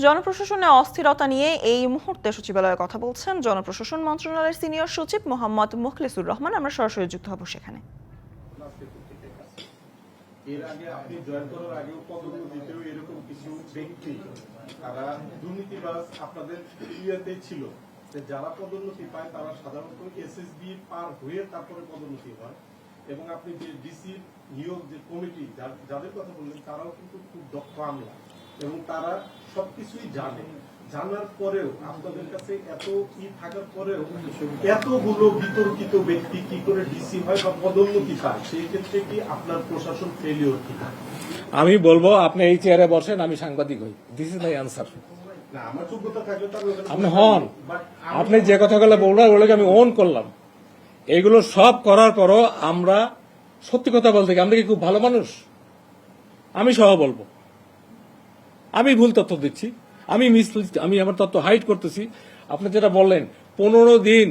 জনপ্রশাসনে অস্থিরতা নিয়ে এই মুহূর্তে সচিবালয়ে কথা বলছেন জনপ্রশাসন মন্ত্রণালয়ের সিনিয়র সচিব মোহাম্মদ মুখলিসুর রহমান। আমরা সরাসরি যুক্ত হব সেখানে। এর আগে আপনি জয়েন করার আগেও পদোন্নতিতেও এরকম কিছু ব্যক্তি তারা দুর্নীতিবাজ আপনাদের ইয়েতে ছিল, যারা পদোন্নতি পায় তারা সাধারণত এসএসবি পার হয়ে তারপরে পদোন্নতি হয়। এবং আপনি যে ডিসির নিয়োগ যে কমিটি যাদের কথা বললেন তারাও কিন্তু খুব দক্ষ আমলা এবং তারা সবকিছুই জানে। জানার পরেও আপনাদের কাছে এত কি থাকার পরেও এতগুলো বিতর্কিত ব্যক্তি কি করে ডিসি হয় বা পদোন্নতি পায়, সেই ক্ষেত্রে কি আপনার প্রশাসন ফেলিওর কিনা? আমি বলবো আপনি এই চেয়ারে বসেন, আমি সাংবাদিক হই। This is my answer. না, আমার যোগ্যতা থাকলে তো আপনি হন, আপনি যে কথাগুলো বললেন ওগুলোকে আমি ওন করলাম। এগুলো সব করার পরও আমরা সত্যি কথা বলতে আমরা কি খুব ভালো মানুষ? আমি সহ বলবো আমি ভুল তথ্য দিচ্ছি, আমি আমার তথ্য হাইড করতেছি। আপনি যেটা বললেন 15 দিন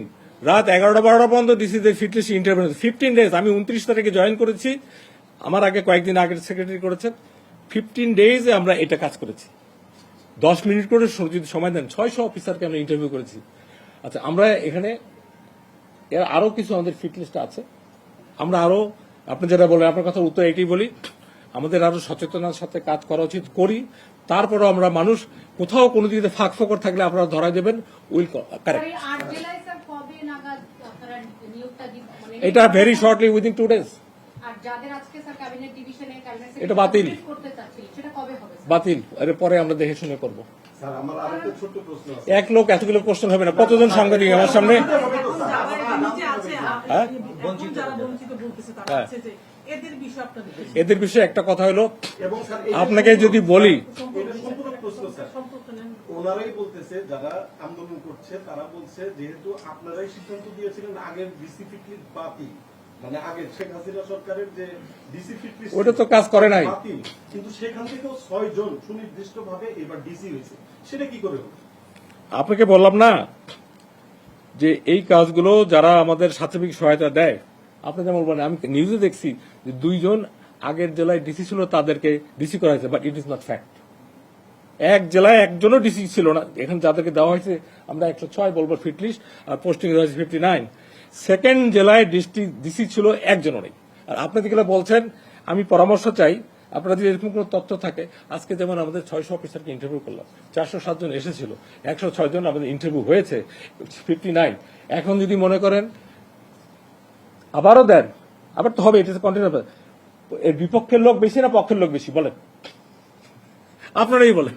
রাত 11টা-12টা পর্যন্ত ডিসিদের ফিটনেস ইন্টারভিউ, 15 ডেজ। আমি 29 তারিখে জয়েন করেছি, আমার আগে কয়েকদিন আগে সেক্রেটারি করেছেন। 15 ডেজে আমরা এটা কাজ করেছি। 10 মিনিট করে যদি সময় দেন 600 অফিসারকে আমরা ইন্টারভিউ করেছি। আচ্ছা, আমরা এখানে আরো কিছু আমাদের ফিটনেসটা আছে। আমরা আরো, আপনি যেটা বলেন আপনার কথা উত্তর এটাই বলি, আমাদের আরো সচেতনার সাথে কাজ করা উচিত, করি। তারপরও আমরা মানুষ কোথাও কোনো দিকে ফাঁক ফোকর থাকলে আপনারা ধরা দেবেন, উইল কারেক্ট। এটা ভেরি শর্টলি উইদিন 2 ডেজ। এটা বাতিল বাতিল এর পরে আমরা দেখে শুনে করবো। স্যার, আমার আরেকটা ছোট্ট প্রশ্ন আছে। এক লোক এতগুলো কোশ্চেন হবে না। কতজন সাংবাদিক আমার সামনে? এদের বিষয়ে একটা কথা হলো, আপনাকে যদি বলি, ওনারাই বলতেছে যারা আন্দোলন করছে তারা বলছে যেহেতু আপনারাই সিদ্ধান্ত দিয়েছিলেন আগের ডিসি ফিটলি বাতিল, মানে আগের শেখ হাসিনা সরকারের যে ডিসি ফিটলি ওটা তো কাজ করে নাই, কিন্তু সেখান থেকেও 6 জন সুনির্দিষ্ট ভাবে এবার ডিসি হয়েছে, সেটা কি করে হলো? আপনাকে বললাম না যে এই কাজগুলো যারা আমাদের সার্বিক সহায়তা দেয়, আপনি যেমন বলেন, আমি নিউজে দেখছি যে 2 জন আগের জেলায় ডিসি ছিল তাদেরকে ডিসি করা হয়েছে, but it is not fact. এক জেলায় একজনও ডিসি ছিল না। এখানে যাদেরকে দেওয়া হয়েছে আমরা 106 বলবো ফিট লিস্ট, আর পোস্টিং দেওয়া হয়েছে 59। সেকেন্ড জেলায় ডিসি ছিল একজনও নেই। আর আপনি যেগুলো বলছেন, আমি পরামর্শ চাই, আপনারা যদি এরকম কোন তথ্য থাকে, আজকে যেমন আমাদের 600 অফিসারকে ইন্টারভিউ করলাম, 407 জন এসেছিল, 106 জন আমাদের ইন্টারভিউ হয়েছে, 59। এখন যদি মনে করেন আবারও দেন, আবার তো হবে, এটা কন্টিনিউ। এর বিপক্ষের লোক বেশি না পক্ষের লোক বেশি বলেন? আপনারাই বলেন।